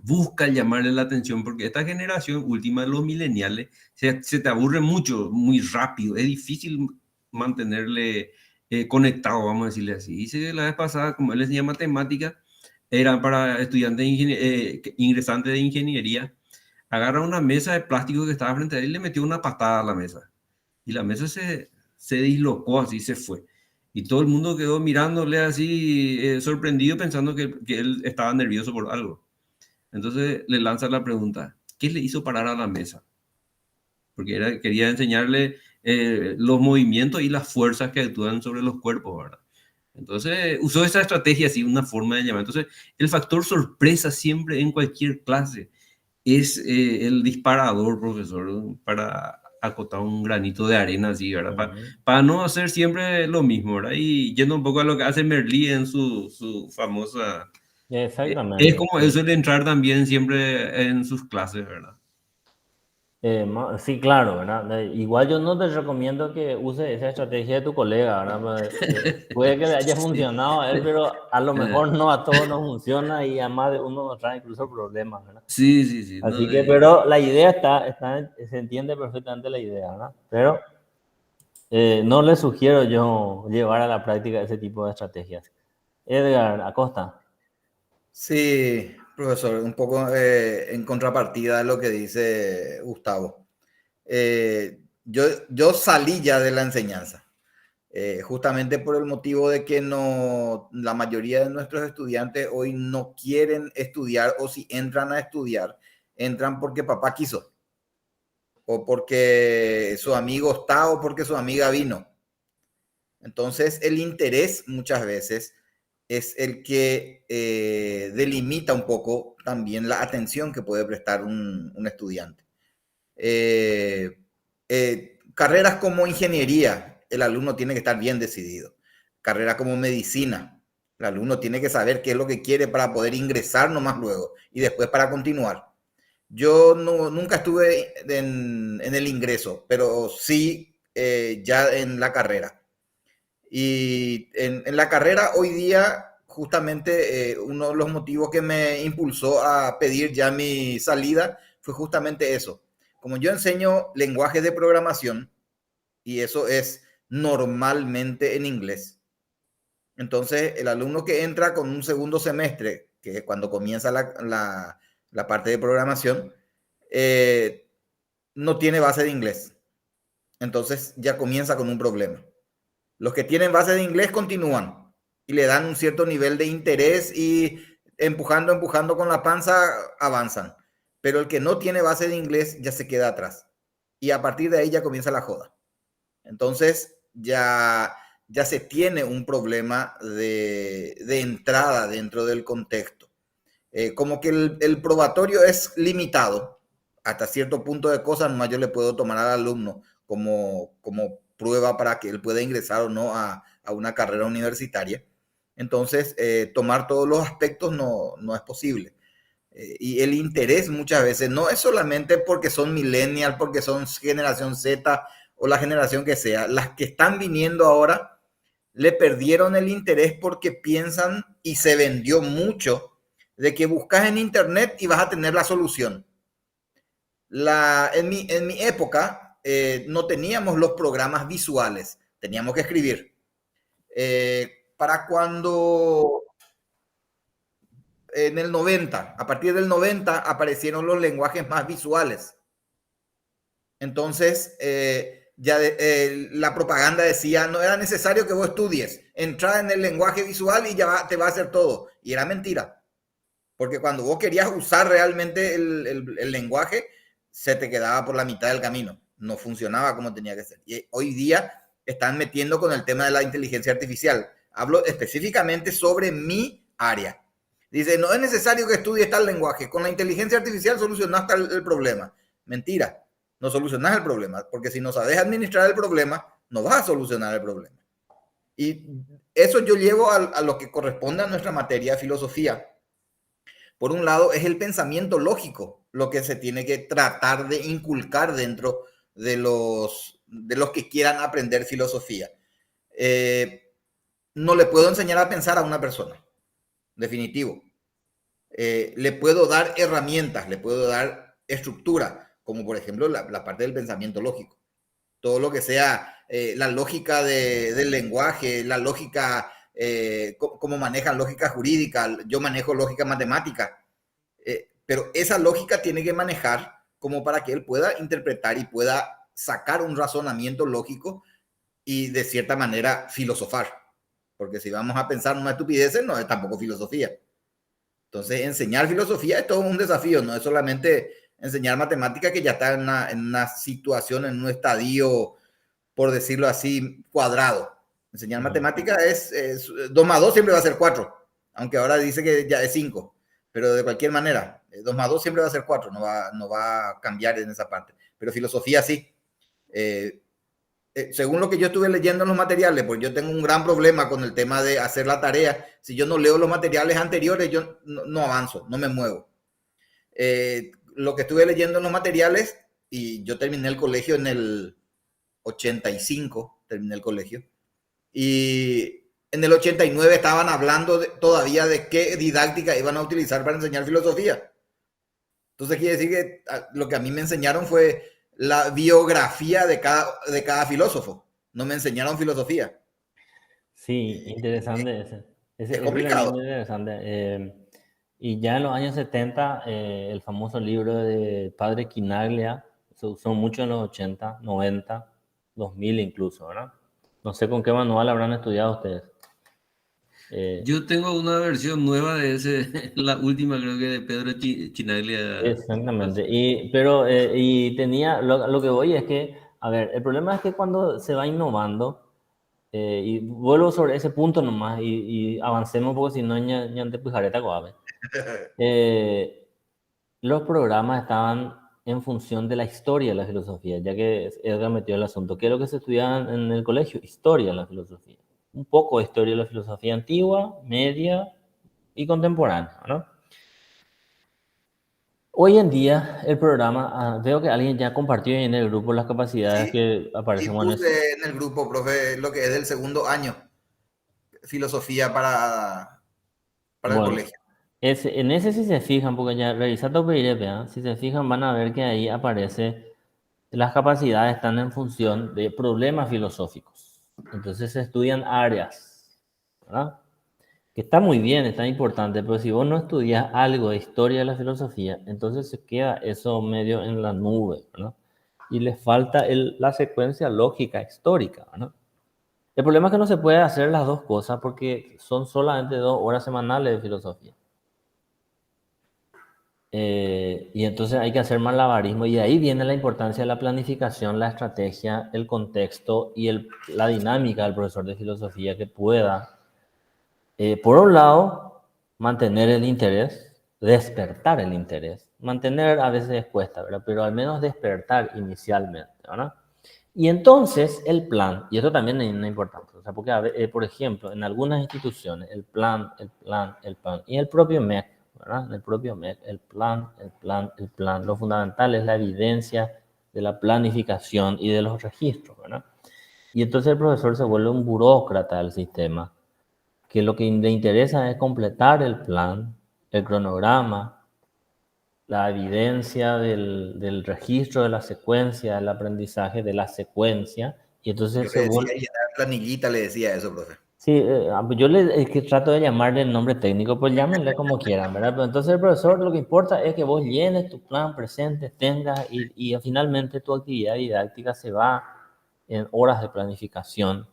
busca llamarle la atención, porque esta generación última de los millennials se te aburre mucho, muy rápido, es difícil mantenerle conectado, vamos a decirle así. Dice la vez pasada, como él enseña matemática, era para estudiantes ingresantes de ingeniería, agarra una mesa de plástico que estaba frente a él y le metió una patada a la mesa. Y la mesa se dislocó, así se fue. Y todo el mundo quedó mirándole así, sorprendido, pensando que él estaba nervioso por algo. Entonces le lanza la pregunta, ¿qué le hizo parar a la mesa? Porque quería enseñarle los movimientos y las fuerzas que actúan sobre los cuerpos, ¿verdad? Entonces usó esa estrategia así, una forma de llamar. Entonces el factor sorpresa siempre en cualquier clase es el disparador, profesor, para acotar un granito de arena así, ¿verdad? Para no hacer siempre lo mismo, ¿verdad? Y yendo un poco a lo que hace Merlí en su famosa... es Exactamente. como él suele entrar también siempre en sus clases, ¿verdad? Sí, claro, ¿verdad? Igual yo no te recomiendo que uses esa estrategia de tu colega, ¿verdad? Puede que le haya Sí. funcionado a él, pero a lo mejor no a todos nos funciona y a más de uno nos trae incluso problemas, ¿verdad? Sí, sí, sí. No, Así que, pero la idea se entiende perfectamente la idea, ¿verdad? Pero no le sugiero yo llevar a la práctica ese tipo de estrategias. Edgar Acosta. Sí, profesor, un poco en contrapartida de lo que dice Gustavo. Yo salí ya de la enseñanza, justamente por el motivo de que no, la mayoría de nuestros estudiantes hoy no quieren estudiar, o si entran a estudiar, entran porque papá quiso, o porque su amigo está, o porque su amiga vino. Entonces, el interés muchas veces es el que delimita un poco también la atención que puede prestar un estudiante. Carreras como ingeniería, el alumno tiene que estar bien decidido. Carreras como medicina, el alumno tiene que saber qué es lo que quiere para poder ingresar nomás luego y después para continuar. Yo nunca estuve en el ingreso, pero sí ya en la carrera. Y en la carrera hoy día, justamente uno de los motivos que me impulsó a pedir ya mi salida fue justamente eso. Como yo enseño lenguajes de programación, y eso es normalmente en inglés, entonces el alumno que entra con un segundo semestre, que es cuando comienza la parte de programación, eh, no tiene base de inglés. Entonces ya comienza con un problema. Los que tienen base de inglés continúan y le dan un cierto nivel de interés y empujando con la panza avanzan. Pero el que no tiene base de inglés ya se queda atrás. Y a partir de ahí ya comienza la joda. Entonces ya se tiene un problema de entrada dentro del contexto. Como que el probatorio es limitado hasta cierto punto de cosas, nomás yo le puedo tomar al alumno como prueba para que él pueda ingresar o no a una carrera universitaria. Entonces, tomar todos los aspectos no es posible. Y el interés muchas veces no es solamente porque son millennials, porque son generación Z o la generación que sea. Las que están viniendo ahora le perdieron el interés porque piensan y se vendió mucho de que buscas en internet y vas a tener la solución. En mi época no teníamos los programas visuales, teníamos que escribir. Para cuando en el 90, a partir del 90 aparecieron los lenguajes más visuales. Entonces, la propaganda decía, no era necesario que vos estudies, entra en el lenguaje visual y te va a hacer todo. Y era mentira. Porque cuando vos querías usar realmente el lenguaje, se te quedaba por la mitad del camino. No funcionaba como tenía que ser. Y hoy día están metiendo con el tema de la inteligencia artificial. Hablo específicamente sobre mi área. Dice, no es necesario que estudies tal lenguaje. Con la inteligencia artificial solucionaste el problema. Mentira. No solucionas el problema. Porque si no sabes administrar el problema, no vas a solucionar el problema. Y eso yo llevo a lo que corresponde a nuestra materia de filosofía. Por un lado, es el pensamiento lógico lo que se tiene que tratar de inculcar dentro de los que quieran aprender filosofía. No le puedo enseñar a pensar a una persona, definitivo. Le puedo dar herramientas, le puedo dar estructura, como por ejemplo la parte del pensamiento lógico. Todo lo que sea la lógica del lenguaje, la lógica, cómo manejan lógica jurídica, yo manejo lógica matemática, pero esa lógica tiene que manejar como para que él pueda interpretar y pueda sacar un razonamiento lógico y de cierta manera filosofar. Porque si vamos a pensar una estupidez, no es tampoco filosofía. Entonces, enseñar filosofía es todo un desafío, no es solamente enseñar matemática que ya está en una situación, en un estadio, por decirlo así, cuadrado. Enseñar matemática es 2 más 2 siempre va a ser 4, aunque ahora dice que ya es 5, pero de cualquier manera, 2 más 2 siempre va a ser 4, no va a cambiar en esa parte. Pero filosofía sí. Según lo que yo estuve leyendo en los materiales, pues yo tengo un gran problema con el tema de hacer la tarea. Si yo no leo los materiales anteriores, yo no avanzo, no me muevo. Lo que estuve leyendo en los materiales, y yo terminé el colegio en el 85, terminé el colegio, y en el 89 estaban hablando todavía de qué didáctica iban a utilizar para enseñar filosofía. Entonces quiere decir que lo que a mí me enseñaron fue la biografía de cada filósofo. No me enseñaron filosofía. Sí, interesante ese. Es Ese complicado. elemento interesante. Y ya en los años 70, el famoso libro de Padre Quinaglia se usó mucho en los 80, 90, 2000 incluso, ¿verdad? No sé con qué manual habrán estudiado ustedes. Yo tengo una versión nueva de ese, la última creo que de Pedro Chinaglia. Exactamente. Y tenía, lo que voy es que, a ver, el problema es que cuando se va innovando, y vuelvo sobre ese punto nomás y avancemos porque si no, ya te pujareta coave. Los programas estaban en función de la historia de la filosofía, ya que Edgar metió el asunto. ¿Qué es lo que se estudiaba en el colegio? Historia de la filosofía. Un poco de historia de la filosofía antigua, media y contemporánea, ¿no? Hoy en día el programa, veo que alguien ya compartió en el grupo las capacidades Sí, que y aparecen en ese. puse en el grupo, profe, lo que es del segundo año, filosofía para el Bueno, colegio. en ese si se fijan, porque ya revisando PIREP, si se fijan van a ver que ahí aparece, las capacidades están en función de problemas filosóficos. Entonces se estudian áreas, ¿verdad? Que está muy bien, está importante, pero si vos no estudias algo de historia de la filosofía, entonces se queda eso medio en la nube, ¿verdad? Y le falta la secuencia lógica histórica, ¿verdad? El problema es que no se puede hacer las dos cosas porque son solamente 2 horas semanales de filosofía. Y entonces hay que hacer malabarismo y de ahí viene la importancia de la planificación, la estrategia, el contexto y la dinámica del profesor de filosofía que pueda, por un lado, mantener el interés, despertar el interés. Mantener a veces cuesta, ¿verdad? Pero al menos despertar inicialmente, ¿verdad? Y entonces el plan, y esto también es importante, o sea, porque, por ejemplo, en algunas instituciones, el plan, y el propio MEC, ¿verdad? El propio MEC, el plan, lo fundamental es la evidencia de la planificación y de los registros, ¿verdad? Y entonces el profesor se vuelve un burócrata del sistema, que lo que le interesa es completar el plan, el cronograma, la evidencia del registro de la secuencia, del aprendizaje de la secuencia, y entonces Yo se le decía, vuelve. llenar planillita, le decía eso, profe. Sí, yo es que trato de llamarle el nombre técnico, pues llámenle como quieran, ¿verdad? Pero entonces el profesor lo que importa es que vos llenes tu plan, presentes, tengas, y finalmente tu actividad didáctica se va en horas de planificación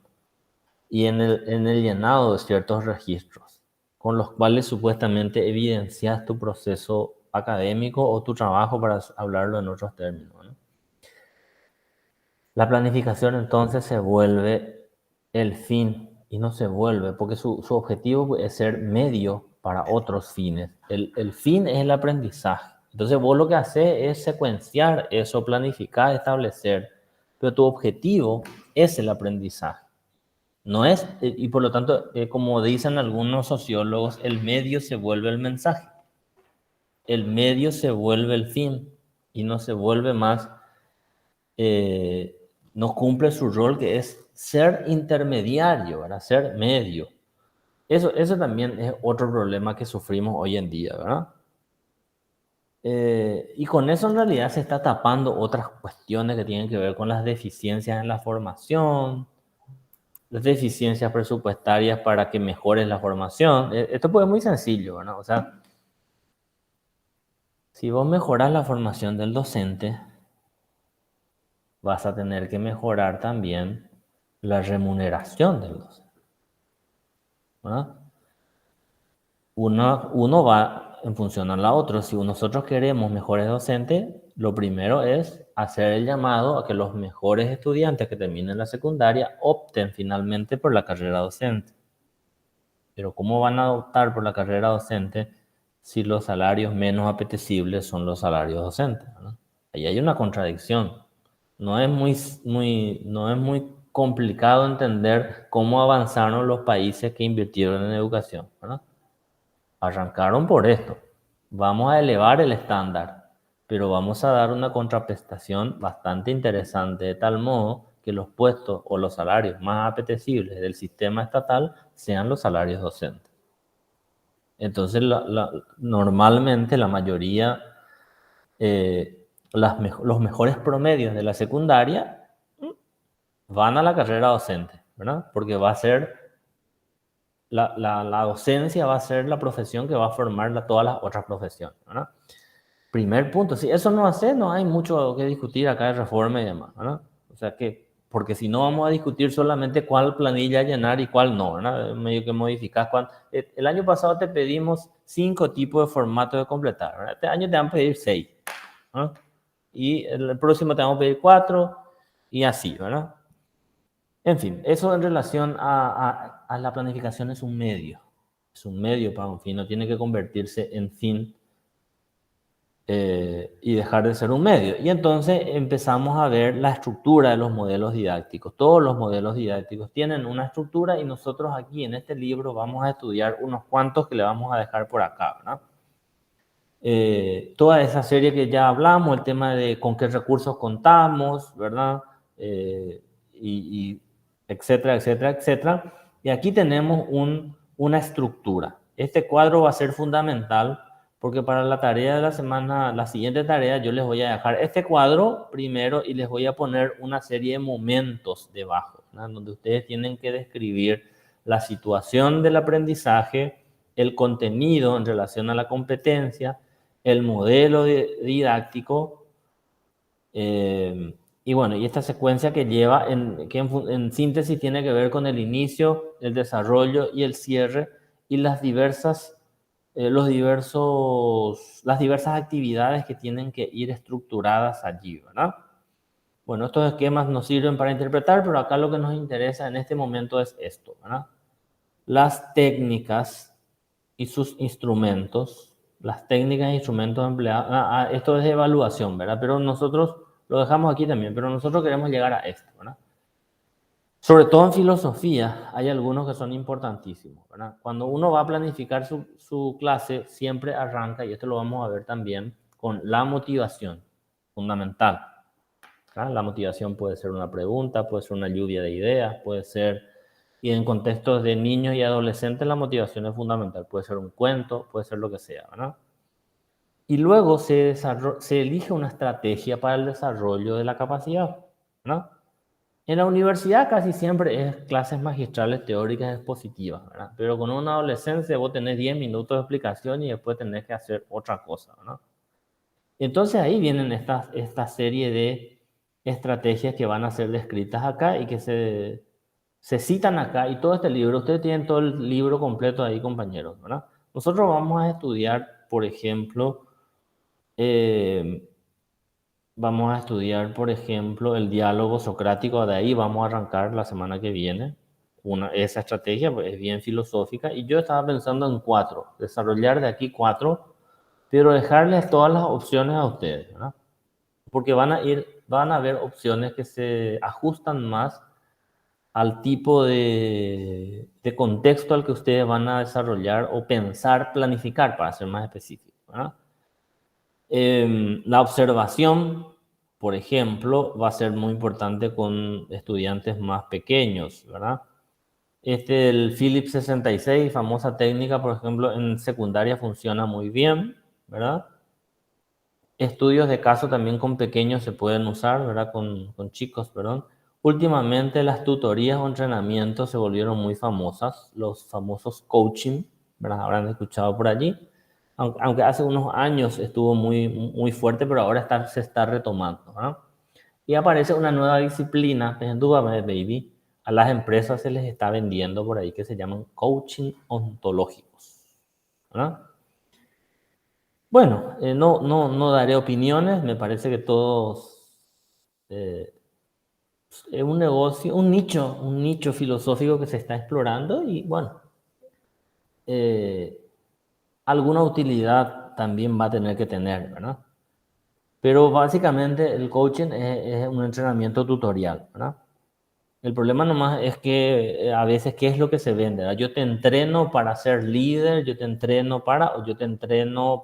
y en el llenado de ciertos registros, con los cuales supuestamente evidencias tu proceso académico o tu trabajo, para hablarlo en otros términos, ¿no? La planificación entonces se vuelve el fin y no se vuelve, porque su objetivo es ser medio para otros fines. El fin es el aprendizaje. Entonces vos lo que haces es secuenciar eso, planificar, establecer, pero tu objetivo es el aprendizaje. No es, y por lo tanto, como dicen algunos sociólogos, el medio se vuelve el mensaje. El medio se vuelve el fin y no se vuelve más, no cumple su rol, que es ser intermediario, ¿verdad? Ser medio. Eso también es otro problema que sufrimos hoy en día, ¿verdad? Y con eso en realidad se está tapando otras cuestiones que tienen que ver con las deficiencias en la formación, las deficiencias presupuestarias para que mejores la formación. Esto pues es muy sencillo, ¿verdad? O sea, si vos mejoras la formación del docente, vas a tener que mejorar también la remuneración del docente, ¿verdad? Uno va en función a la otra. Si nosotros queremos mejores docentes, lo primero es hacer el llamado a que los mejores estudiantes que terminen la secundaria opten finalmente por la carrera docente. Pero ¿cómo van a optar por la carrera docente si los salarios menos apetecibles son los salarios docentes, ¿verdad? Ahí hay una contradicción. No es muy complicado entender cómo avanzaron los países que invirtieron en educación, ¿verdad? Arrancaron por esto. Vamos a elevar el estándar, pero vamos a dar una contraprestación bastante interesante, de tal modo que los puestos o los salarios más apetecibles del sistema estatal sean los salarios docentes. Entonces, normalmente la mayoría, los mejores promedios de la secundaria van a la carrera docente, ¿verdad? Porque va a ser, la docencia va a ser la profesión que va a formar todas las otras profesiones, ¿verdad? Primer punto, si eso no hace, no hay mucho que discutir acá de reforma y demás, ¿verdad? O sea que, porque si no vamos a discutir solamente cuál planilla llenar y cuál no, ¿verdad? Medio que modificas. El año pasado te pedimos 5 tipos de formato de completar, ¿verdad? Este año te van a pedir 6, ¿verdad? Y el próximo te vamos a pedir 4 y así, ¿verdad? En fin, eso en relación a la planificación es un medio para un fin, no tiene que convertirse en fin, y dejar de ser un medio. Y entonces empezamos a ver la estructura de los modelos didácticos. Todos los modelos didácticos tienen una estructura y nosotros aquí en este libro vamos a estudiar unos cuantos que le vamos a dejar por acá, ¿verdad? Toda esa serie que ya hablamos, el tema de con qué recursos contamos, ¿verdad? Y etcétera, etcétera, etcétera. Y aquí tenemos una estructura. Este cuadro va a ser fundamental porque para la tarea de la semana, la siguiente tarea, yo les voy a dejar este cuadro primero y les voy a poner una serie de momentos debajo, ¿verdad? Donde ustedes tienen que describir la situación del aprendizaje, el contenido en relación a la competencia, el modelo didáctico, y bueno, y esta secuencia que lleva, que en síntesis tiene que ver con el inicio, el desarrollo y el cierre y las diversas actividades que tienen que ir estructuradas allí, ¿verdad? Bueno, estos esquemas nos sirven para interpretar, pero acá lo que nos interesa en este momento es esto, ¿verdad? Las técnicas y sus instrumentos, las técnicas e instrumentos empleados, esto es de evaluación, ¿verdad? Pero nosotros lo dejamos aquí también, pero nosotros queremos llegar a esto, ¿verdad? Sobre todo en filosofía hay algunos que son importantísimos, ¿verdad? Cuando uno va a planificar su clase, siempre arranca, y esto lo vamos a ver también, con la motivación, fundamental, ¿verdad? La motivación puede ser una pregunta, puede ser una lluvia de ideas, puede ser, y en contextos de niños y adolescentes la motivación es fundamental, puede ser un cuento, puede ser lo que sea, ¿verdad? Y luego se elige una estrategia para el desarrollo de la capacidad, ¿verdad? En la universidad casi siempre es clases magistrales teóricas expositivas, ¿verdad? Pero con una adolescencia vos tenés 10 minutos de explicación y después tenés que hacer otra cosa, ¿verdad? Entonces ahí vienen esta serie de estrategias que van a ser descritas acá y que se citan acá. Y todo este libro, ustedes tienen todo el libro completo ahí, compañeros, ¿verdad? Nosotros vamos a estudiar, por ejemplo, el diálogo socrático. De ahí vamos a arrancar la semana que viene. Esa estrategia pues, es bien filosófica y yo estaba pensando en 4, desarrollar de aquí 4, pero dejarles todas las opciones a ustedes, ¿verdad? Porque van a haber opciones que se ajustan más al tipo de contexto al que ustedes van a desarrollar o pensar, planificar, para ser más específico, ¿verdad? La observación, por ejemplo, va a ser muy importante con estudiantes más pequeños, ¿verdad? El Philips 66, famosa técnica, por ejemplo, en secundaria funciona muy bien, ¿verdad? Estudios de caso también con pequeños se pueden usar, ¿verdad? Con chicos, perdón. Últimamente las tutorías o entrenamientos se volvieron muy famosas, los famosos coaching, ¿verdad? Habrán escuchado por allí. Aunque hace unos años estuvo muy, muy fuerte, pero ahora se está retomando, ¿verdad? Y aparece una nueva disciplina, baby, a las empresas se les está vendiendo por ahí, que se llaman coaching ontológicos, ¿verdad? Bueno, no daré opiniones, me parece que todos es un negocio, un nicho filosófico que se está explorando y bueno, alguna utilidad también va a tener que tener, ¿verdad? Pero básicamente el coaching es un entrenamiento tutorial, ¿verdad? El problema nomás es que a veces, ¿qué es lo que se vende? ¿Verdad? Yo te entreno para ser líder, yo te entreno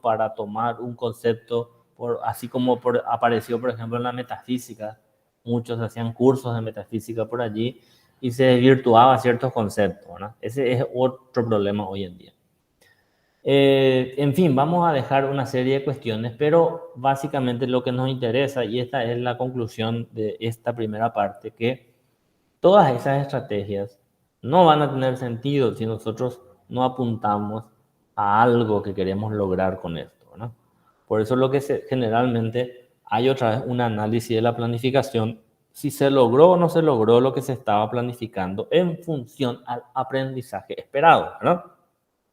para tomar un concepto, así como apareció, por ejemplo, en la metafísica. Muchos hacían cursos de metafísica por allí y se desvirtuaba ciertos conceptos, ¿verdad? Ese es otro problema hoy en día. En fin, vamos a dejar una serie de cuestiones, pero básicamente lo que nos interesa, y esta es la conclusión de esta primera parte, que todas esas estrategias no van a tener sentido si nosotros no apuntamos a algo que queremos lograr con esto, ¿no? Por eso lo que generalmente hay otra vez un análisis de la planificación, si se logró o no se logró lo que se estaba planificando en función al aprendizaje esperado, ¿no?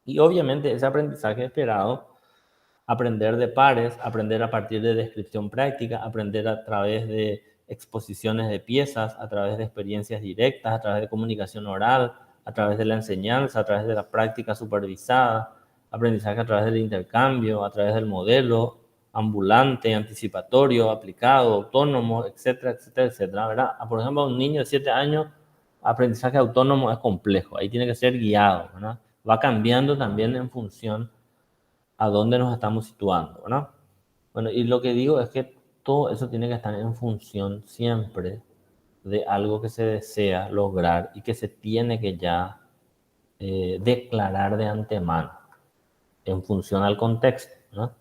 Y obviamente ese aprendizaje esperado, aprender de pares, aprender a partir de descripción práctica, aprender a través de exposiciones de piezas, a través de experiencias directas, a través de comunicación oral, a través de la enseñanza, a través de la práctica supervisada, aprendizaje a través del intercambio, a través del modelo ambulante, anticipatorio, aplicado, autónomo, etcétera, etcétera, etcétera, ¿verdad? Por ejemplo, a un niño de 7 años, aprendizaje autónomo es complejo, ahí tiene que ser guiado, ¿verdad? Va cambiando también en función a dónde nos estamos situando, ¿verdad? Bueno, y lo que digo es que todo eso tiene que estar en función siempre de algo que se desea lograr y que se tiene que ya declarar de antemano en función al contexto, ¿verdad?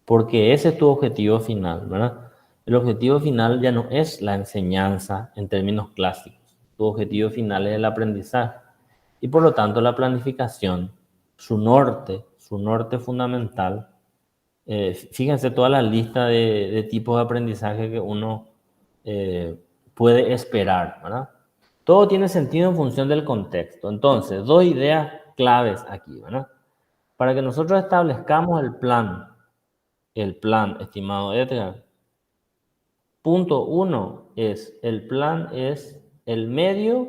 Porque ese es tu objetivo final, ¿verdad? El objetivo final ya no es la enseñanza en términos clásicos. Tu objetivo final es el aprendizaje. Y por lo tanto la planificación, su norte fundamental, fíjense toda la lista de tipos de aprendizaje que uno puede esperar, ¿verdad? Todo tiene sentido en función del contexto. Entonces, dos ideas claves aquí, ¿verdad? Para que nosotros establezcamos el plan, estimado Edgar, punto uno es, el plan es el medio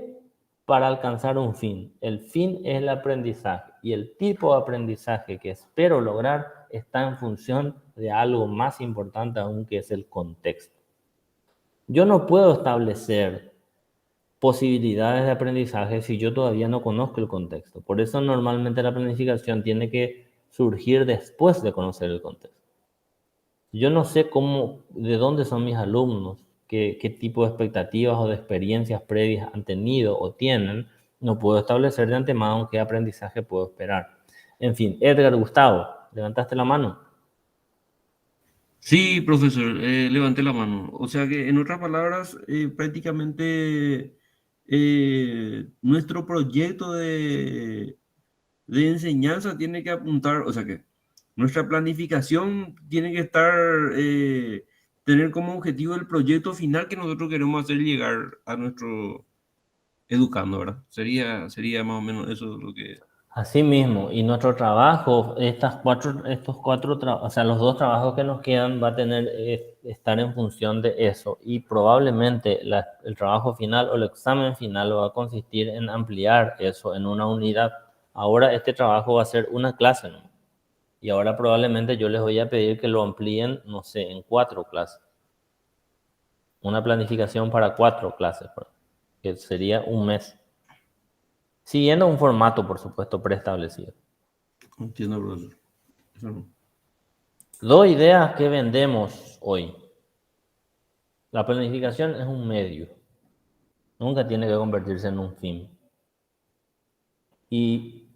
para alcanzar un fin. El fin es el aprendizaje y el tipo de aprendizaje que espero lograr está en función de algo más importante aún, que es el contexto. Yo no puedo establecer posibilidades de aprendizaje si yo todavía no conozco el contexto. Por eso normalmente la planificación tiene que surgir después de conocer el contexto. Yo no sé de dónde son mis alumnos, qué tipo de expectativas o de experiencias previas han tenido o tienen. No puedo establecer de antemano qué aprendizaje puedo esperar. En fin, Edgar, Gustavo, levantaste la mano. Sí, profesor, levanté la mano. O sea que, en otras palabras, prácticamente nuestro proyecto de enseñanza tiene que apuntar, o sea que nuestra planificación tiene que tener como objetivo el proyecto final que nosotros queremos hacer llegar a nuestro educando, ¿verdad? Sería más o menos eso lo que... Así mismo, y nuestro trabajo, o sea, los dos trabajos que nos quedan va a tener estar en función de eso, y probablemente el trabajo final o el examen final va a consistir en ampliar eso en una unidad. Ahora este trabajo va a ser una clase, ¿no? Y ahora probablemente yo les voy a pedir que lo amplíen, no sé, en 4 clases. Una planificación para 4 clases, que sería un mes. Siguiendo un formato, por supuesto, preestablecido. Entiendo, profesor. Eso no. Dos ideas que vendemos hoy. La planificación es un medio. Nunca tiene que convertirse en un fin. Y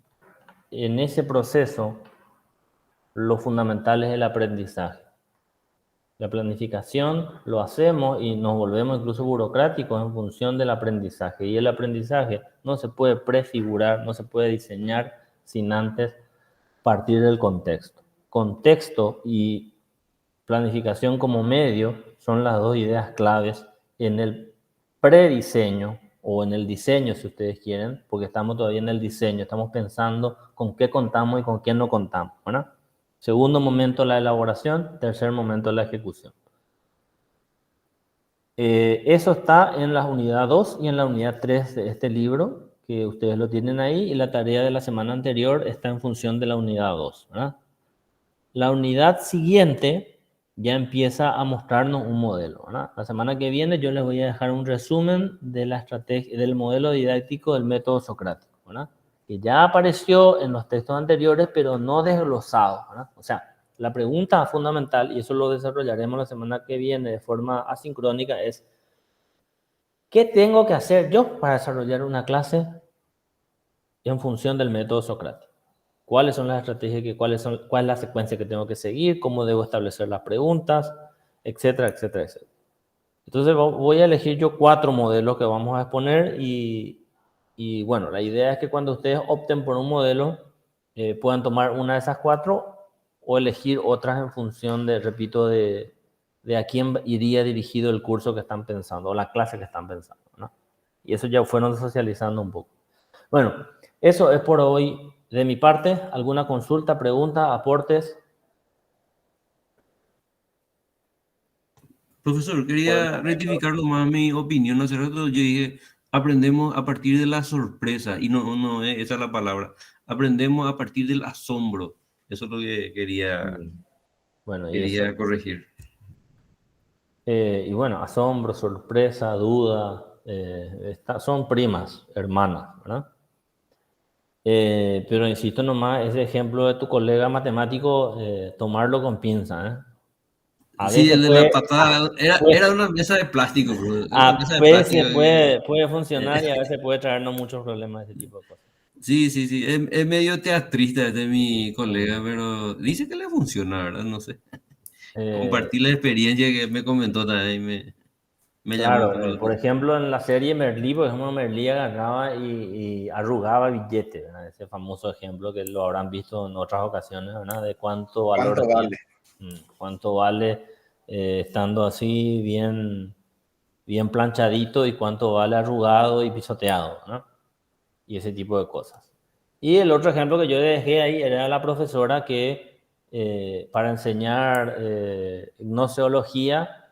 en ese proceso, lo fundamental es el aprendizaje. La planificación lo hacemos y nos volvemos incluso burocráticos en función del aprendizaje. Y el aprendizaje no se puede prefigurar, no se puede diseñar sin antes partir del contexto. Contexto y planificación como medio son las dos ideas claves en el prediseño o en el diseño, si ustedes quieren, porque estamos todavía en el diseño, estamos pensando con qué contamos y con qué no contamos, ¿verdad? Segundo momento, la elaboración. Tercer momento, la ejecución. Eso está en la unidad 2 y en la unidad 3 de este libro, que ustedes lo tienen ahí, y la tarea de la semana anterior está en función de la unidad 2, ¿verdad? La unidad siguiente ya empieza a mostrarnos un modelo, ¿verdad? La semana que viene yo les voy a dejar un resumen de la estrategia, del modelo didáctico del método socrático, ¿verdad? Que ya apareció en los textos anteriores, pero no desglosado, ¿verdad? O sea, la pregunta fundamental, y eso lo desarrollaremos la semana que viene de forma asincrónica, es ¿qué tengo que hacer yo para desarrollar una clase en función del método socrático? ¿Cuáles son las estrategias, cuál es la secuencia que tengo que seguir? ¿Cómo debo establecer las preguntas? Etcétera, etcétera, etcétera. Entonces voy a elegir yo 4 modelos que vamos a exponer y bueno, la idea es que cuando ustedes opten por un modelo, puedan tomar una de esas 4 o elegir otras en función de, repito, de a quién iría dirigido el curso que están pensando o la clase que están pensando, ¿no? Y eso ya fueron socializando un poco. Bueno, eso es por hoy de mi parte. ¿Alguna consulta, pregunta, aportes? Profesor, quería rectificar nomás mi opinión. Hace rato yo dije, aprendemos a partir de la sorpresa, y no, esa es la palabra. Aprendemos a partir del asombro. Eso es lo que Bueno, quería corregir. Y bueno, asombro, sorpresa, duda, son primas, hermanas, ¿verdad? Pero insisto nomás, ese ejemplo de tu colega matemático, tomarlo con pinza, ¿eh? A Sí, veces el de la puede, patada era una mesa de plástico, bro. Era una mesa a de plástico. veces puede funcionar y a veces puede traernos muchos problemas ese tipo de cosas. Sí, sí, sí. Es medio teatrista este mi colega, pero dice que le funciona, ¿verdad? No sé. Eh, Compartir la experiencia que me comentó también me llamó un claro, poco la por atención. ejemplo, en la serie Merlí, por ejemplo, Merlí agarraba y arrugaba billetes, ¿verdad? Ese famoso ejemplo que lo habrán visto en otras ocasiones, ¿verdad? De cuánto valor ¿Cuánto tiene, vale? cuánto vale estando así bien planchadito y cuánto vale arrugado y pisoteado, ¿no? Y ese tipo de cosas. Y el otro ejemplo que yo dejé ahí era la profesora que para enseñar gnoseología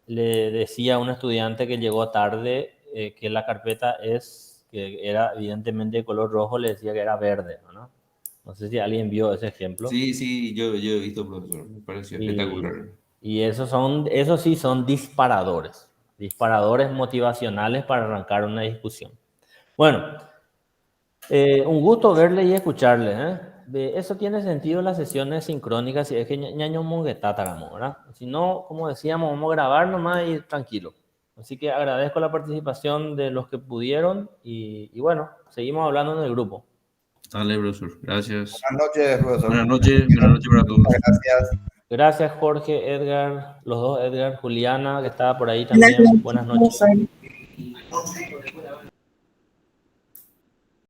le decía a un estudiante que llegó tarde que la carpeta que era evidentemente de color rojo, le decía que era verde, ¿no? No sé si alguien vio ese ejemplo. Sí, sí, yo he visto, profesor. Me pareció Y, espectacular. y esos sí son disparadores motivacionales para arrancar una discusión. Bueno, un gusto verle y escucharle, ¿eh? Eso tiene sentido en las sesiones sincrónicas, si es que ñaño monguetátáramos, ¿verdad? Si no, como decíamos, vamos a grabar nomás y tranquilo. Así que agradezco la participación de los que pudieron y bueno, seguimos hablando en el grupo. Dale, profesor. Gracias. Buenas noches, profesor. Buenas noches para Muchas todos. gracias. Gracias, Jorge, Edgar, los dos Edgar, Juliana, que estaba por ahí Buenas también. noches, Buenas noches. profesor.